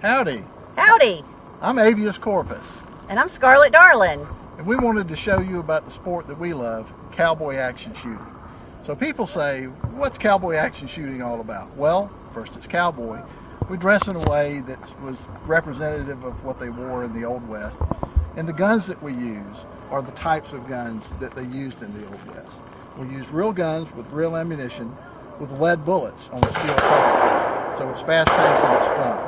Howdy. Howdy. I'm Avius Corpus. And I'm Scarlett Darlin. And we wanted to show you about the sport that we love, cowboy action shooting. So people say, what's cowboy action shooting all about? Well, first it's cowboy. We dress in a way that was representative of what they wore in the Old West. And the guns that we use are the types of guns that they used in the Old West. We use real guns with real ammunition with lead bullets on steel cartridges. So it's fast-paced and it's fun.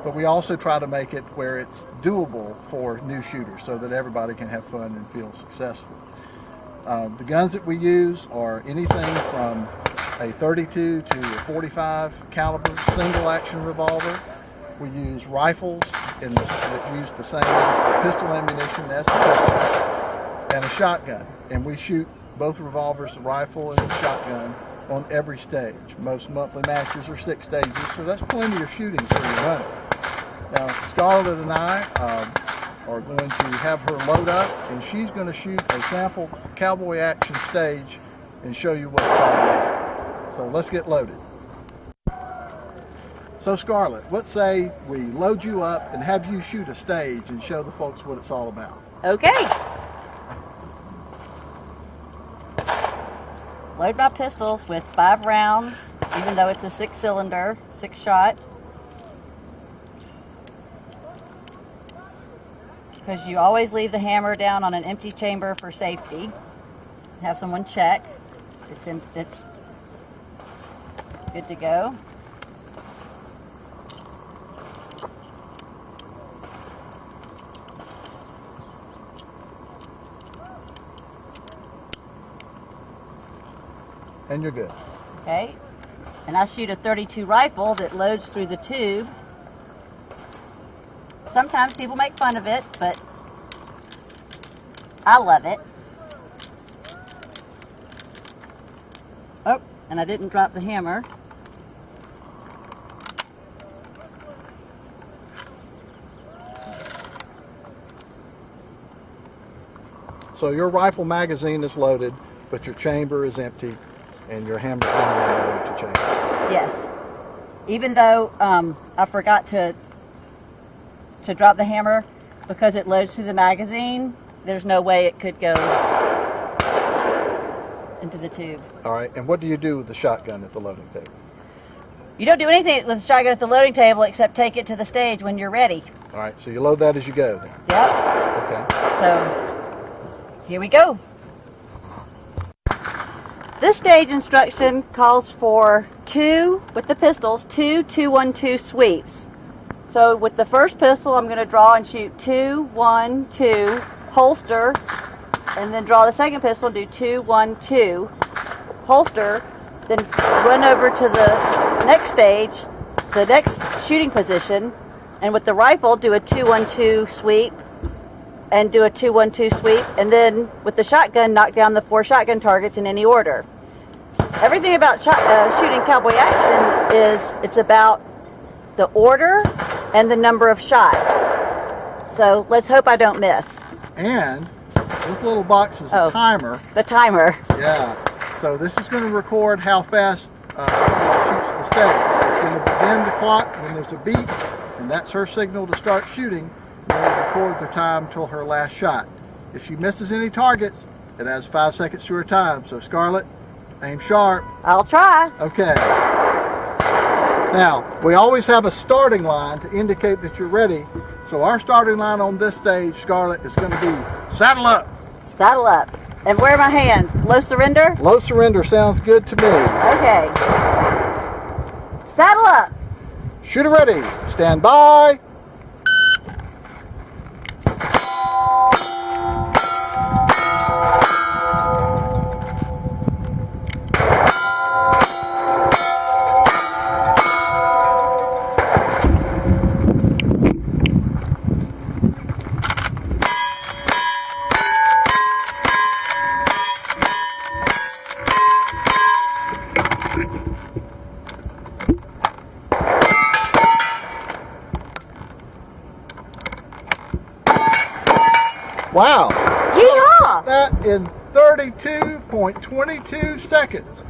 But we also try to make it where it's doable for new shooters so that everybody can have fun and feel successful. The guns that we use are anything from a 32 to a 45 caliber single action revolver. We use rifles that use the same pistol ammunition as the pistols, and a shotgun. And we shoot both revolvers, the rifle and the shotgun, on every stage. Most monthly matches are 6 stages, so that's plenty of shooting for your running. Now, Scarlett and I are going to have her load up, and she's going to shoot a sample cowboy action stage and show you what it's all about. So let's get loaded. So Scarlett, let's say we load you up and have you shoot a stage and show the folks what it's all about. Okay. Load my pistols with 5 rounds, even though it's a 6-cylinder, 6-shot. Because you always leave the hammer down on an empty chamber for safety. Have someone check. It's good to go. And you're good. Okay. And I shoot a 32 rifle that loads through the tube. Sometimes people make fun of it, but I love it. Oh, and I didn't drop the hammer. So your rifle magazine is loaded, but your chamber is empty, and your hammer's going in that empty chamber. Yes. Even though I forgot to drop the hammer, because it loads through the magazine, there's no way it could go into the tube. All right, and what do you do with the shotgun at the loading table? You don't do anything with the shotgun at the loading table except take it to the stage when you're ready. All right, so you load that as you go then? Yep. Okay. So, here we go. This stage instruction calls for 2, with the pistols, 2 2-1-2 sweeps. So with the first pistol, I'm going to draw and shoot 2 1 2, holster, and then draw the second pistol and do 2 1 2, holster, then run over to the next stage, the next shooting position, and with the rifle do a 2 1 2 sweep and do a 2 1 2 sweep, and then with the shotgun knock down the 4 shotgun targets in any order. Everything about shooting cowboy action is it's about the order and the number of shots. So let's hope I don't miss. And this little box is a timer. The timer. Yeah. So this is going to record how fast Scarlett shoots the stage. It's going to begin the clock when there's a beep, and that's her signal to start shooting. And it'll record the time till her last shot. If she misses any targets, it adds 5 seconds to her time. So Scarlett, aim sharp. I'll try. Okay. Now, we always have a starting line to indicate that you're ready. So our starting line on this stage, Scarlett, is going to be saddle up. Saddle up. And where are my hands? Low surrender? Low surrender sounds good to me. Okay. Saddle up. Shooter ready. Stand by. Wow. Yeehaw! That in 32.22 seconds.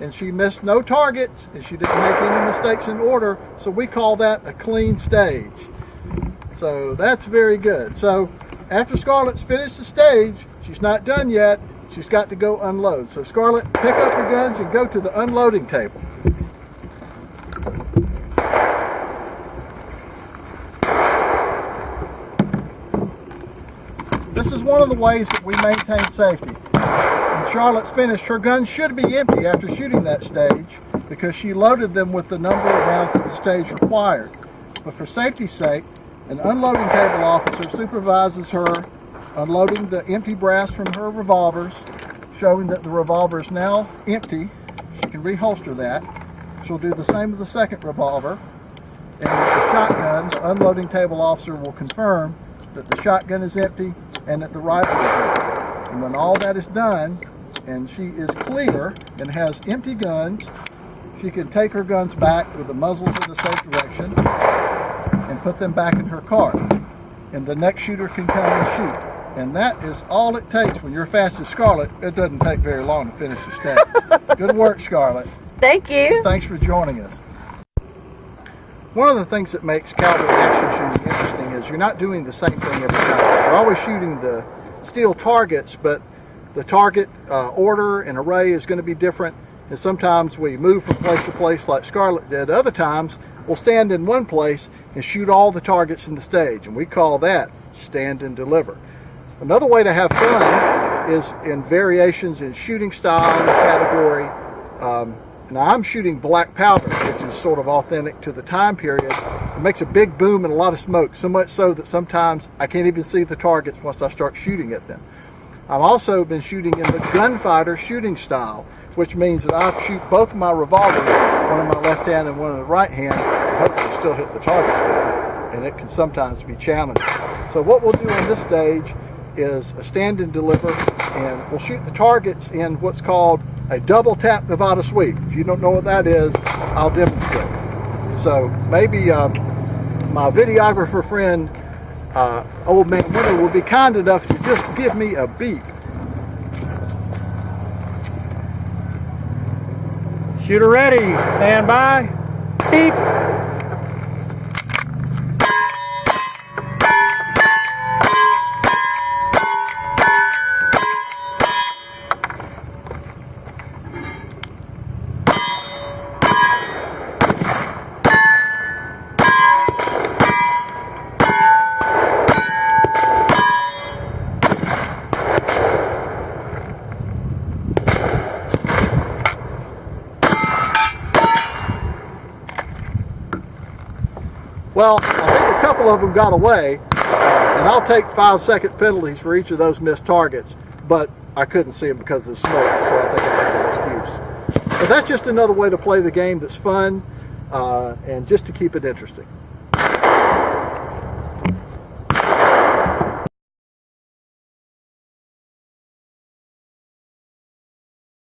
and she missed no targets, and she didn't make any mistakes in order, so we call that a clean stage. So that's very good. So after Scarlett's finished the stage, she's not done yet. She's got to go unload. So Scarlett, pick up your guns and go to the unloading table. This is one of the ways that we maintain safety. When Charlotte's finished, her guns should be empty after shooting that stage because she loaded them with the number of rounds that the stage required. But for safety's sake, an unloading table officer supervises her unloading the empty brass from her revolvers, showing that the revolver is now empty. She can reholster that. She'll do the same with the second revolver. And with the shotgun, the unloading table officer will confirm that the shotgun is empty and that the rifle is empty. And when all that is done, and she is clear and has empty guns, she can take her guns back with the muzzles in the safe direction and put them back in her cart. And the next shooter can come and shoot. And that is all it takes. When you're fast as Scarlett, it doesn't take very long to finish the stage. Good work, Scarlett. Thank you. Thanks for joining us. One of the things that makes cowboy action shooting interesting is you're not doing the same thing every time. You're always shooting the steel targets, but the target order and array is going to be different. And sometimes we move from place to place like Scarlett did. Other times we'll stand in one place and shoot all the targets in the stage, and we call that stand and deliver. Another way to have fun is in variations in shooting style category. Now I'm shooting black powder, which is sort of authentic to the time period. It makes a big boom and a lot of smoke, so much so that sometimes I can't even see the targets once I start shooting at them. I've also been shooting in the gunfighter shooting style, which means that I shoot both of my revolvers, one in my left hand and one in the right hand, and hopefully still hit the targets with it, and it can sometimes be challenging. So what we'll do on this stage is a stand and deliver, and we'll shoot the targets in what's called a double tap Nevada sweep. If you don't know what that is, I'll demonstrate. So maybe my videographer friend, Old Man Winter, will be kind enough to just give me a beep. Shooter ready, stand by, beep. Well, I think a couple of them got away, and I'll take 5-second penalties for each of those missed targets, but I couldn't see them because of the smoke, so I think I have an excuse. But that's just another way to play the game that's fun and just to keep it interesting.